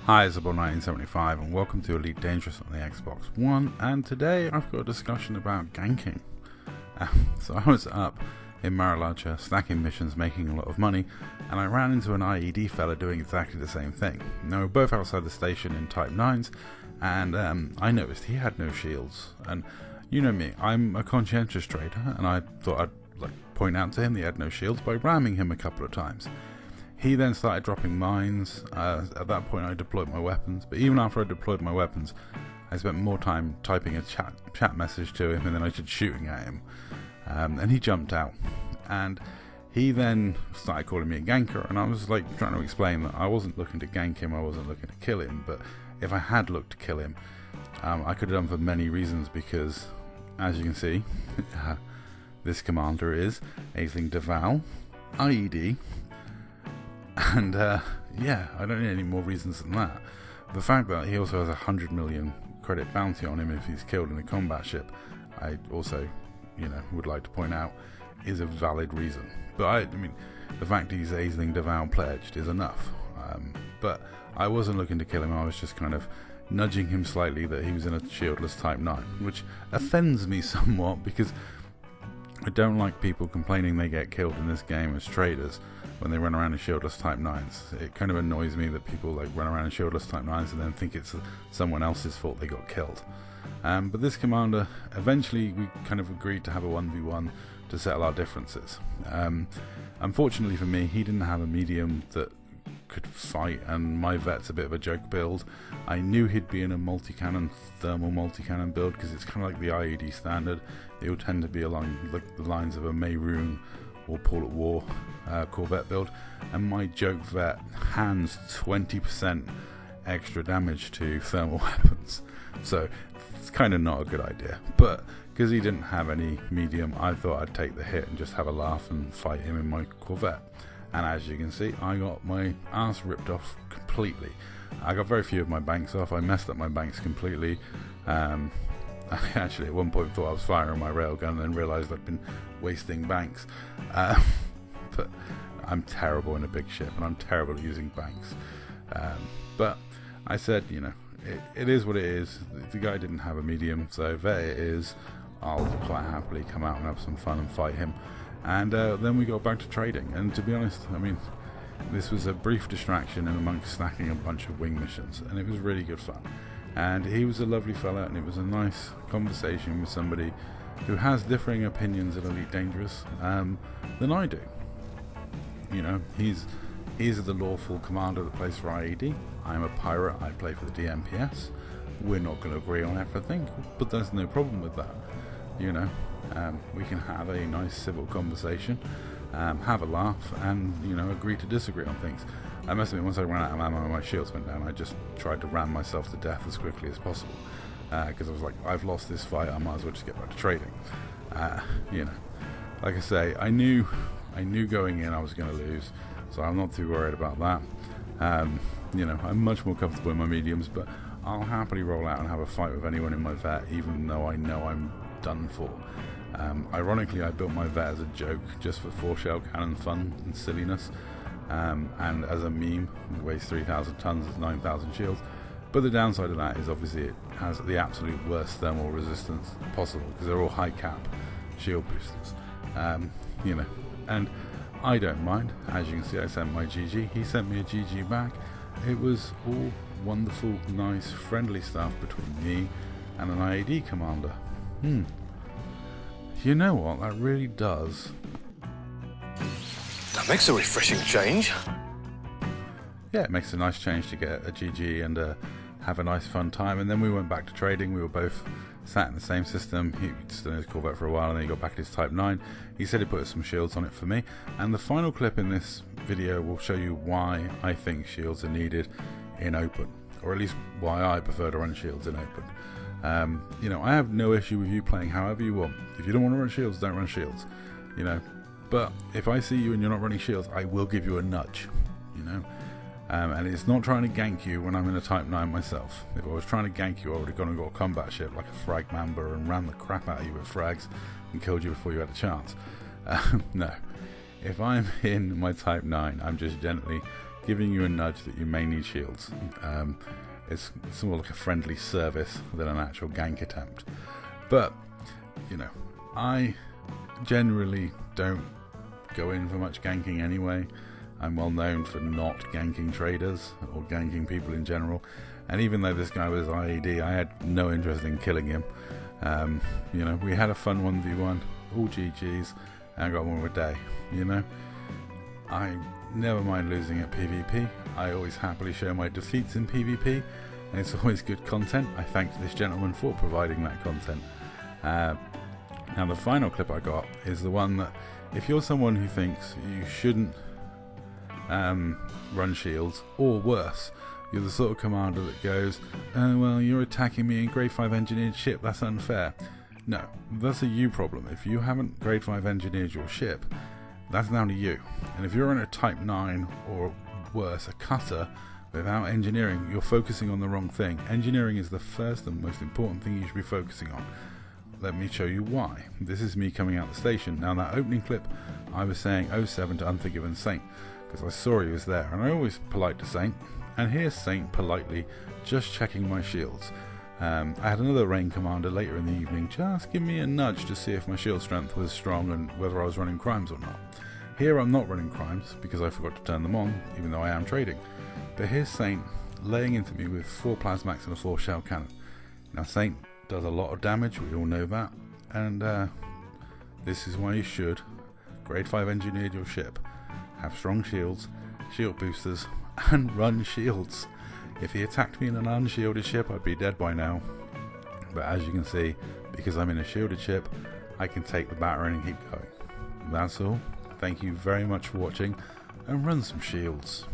Hi, it's about 1975 and welcome to Elite Dangerous on the Xbox One, and today I've got a discussion about ganking. So I was up in Marilacha stacking missions, making a lot of money, and I ran into an IED fella doing exactly the same thing. Now we're both outside the station in Type 9s, and I noticed he had no shields, and you know me, I'm a conscientious trader, and I thought I'd point out to him that he had no shields by ramming him a couple of times. He then started dropping mines. At that point I deployed my weapons, but even after I deployed my weapons I spent more time typing a chat message to him and then I did shooting at him, and he jumped out, and he then started calling me a ganker, and I was trying to explain that I wasn't looking to gank him, I wasn't looking to kill him, but if I had looked to kill him, I could have done for many reasons, because as you can see this commander is Aisling Deval, IED, and yeah, I don't need any more reasons than that. The fact that he also has 100 million credit bounty on him if he's killed in a combat ship, I also, would like to point out, is a valid reason. But I mean, the fact he's Aisling Deval pledged is enough. But I wasn't looking to kill him, I was just kind of nudging him slightly that he was in a shieldless Type 9, which offends me somewhat, because I don't like people complaining they get killed in this game as traders when they run around in shieldless Type 9s. It kind of annoys me that people run around in shieldless Type 9s and then think it's someone else's fault they got killed. But this commander, eventually we kind of agreed to have a 1v1 to settle our differences. Unfortunately for me, he didn't have a medium that could fight, and my Vette's a bit of a joke build. I knew he'd be in a thermal multi-cannon build, because it's kind of like the IED standard. It will tend to be along the lines of a Mayroon or Port at War Corvette build, and my joke Vette hands 20% extra damage to thermal weapons, so it's kind of not a good idea. But because he didn't have any medium, I thought I'd take the hit and just have a laugh and fight him in my Corvette. And as you can see, I got my ass ripped off completely. I got very few of my banks off. I messed up my banks completely. I actually at one point thought I was firing my railgun and then realised I'd been wasting banks. But I'm terrible in a big ship, and I'm terrible at using banks. But I said, it is what it is. The guy didn't have a medium, so there it is. I'll quite happily come out and have some fun and fight him. And then we got back to trading, and to be honest, I mean, this was a brief distraction in amongst stacking a bunch of wing missions, and it was really good fun. And he was a lovely fella, and it was a nice conversation with somebody who has differing opinions of Elite Dangerous than I do. He's the lawful commander that plays for IED. I'm a pirate, I play for the DMPS. We're not going to agree on everything, but there's no problem with that. We can have a nice civil conversation, have a laugh, and agree to disagree on things. I must admit, once I ran out of ammo and my shields went down, I just tried to ram myself to death as quickly as possible, because I was like, I've lost this fight, I might as well just get back to trading. Like I say, I knew going in I was going to lose, so I'm not too worried about that. I'm much more comfortable in my mediums, but I'll happily roll out and have a fight with anyone in my Vette, even though I know I'm done for. Ironically, I built my Vette as a joke, just for 4-shell cannon fun and silliness, and as a meme. It weighs 3,000 tons, it's 9,000 shields, but the downside of that is obviously it has the absolute worst thermal resistance possible, because they're all high cap shield boosters. And I don't mind. As you can see, I sent my GG, he sent me a GG back. It was all wonderful, nice, friendly stuff between me and an IED commander. You know what, that really does. That makes a refreshing change. Yeah, it makes a nice change to get a GG and have a nice fun time. And then we went back to trading. We were both sat in the same system. He stood in his Corvette for a while, and then he got back to his Type 9. He said he put some shields on it for me. And the final clip in this video will show you why I think shields are needed in open, or at least why I prefer to run shields in open. I have no issue with you playing however you want. If you don't want to run shields, don't run shields. But if I see you and you're not running shields, I will give you a nudge. And it's not trying to gank you when I'm in a Type 9 myself. If I was trying to gank you, I would have gone and got a combat ship like a frag mamba and ran the crap out of you with frags and killed you before you had a chance. No. If I'm in my Type 9, I'm just gently giving you a nudge that you may need shields. It's more like a friendly service than an actual gank attempt. But, I generally don't go in for much ganking anyway. I'm well known for not ganking traders or ganking people in general. And even though this guy was IED, I had no interest in killing him. We had a fun 1v1, all GG's, and I got one a day. I never mind losing at PvP. I always happily show my defeats in PvP, and it's always good content. I thank this gentleman for providing that content. Now the final clip I got is the one that, if you're someone who thinks you shouldn't run shields, or worse, you're the sort of commander that goes, oh well, you're attacking me in grade 5 engineered ship, that's unfair. No, that's a you problem. If you haven't grade 5 engineered your ship, that's down to you. And if you're in a type 9 or worse, a cutter, without engineering, you're focusing on the wrong thing. Engineering is the first and most important thing you should be focusing on. Let me show you why. This is me coming out the station. Now that opening clip, I was saying 07 to Unforgiven Saint, because I saw he was there, and I always polite to Saint, and here's Saint politely just checking my shields. I had another rain commander later in the evening just give me a nudge to see if my shield strength was strong and whether I was running crimes or not. Here I'm not running crimes because I forgot to turn them on, even though I am trading. But here's Saint laying into me with 4 plasmax and a 4 shell cannon. Now Saint does a lot of damage, we all know that, and this is why you should grade 5 engineered your ship, have strong shields, shield boosters, and run shields. If he attacked me in an unshielded ship, I'd be dead by now. But as you can see, because I'm in a shielded ship, I can take the battering and keep going. That's all. Thank you very much for watching, and run some shields.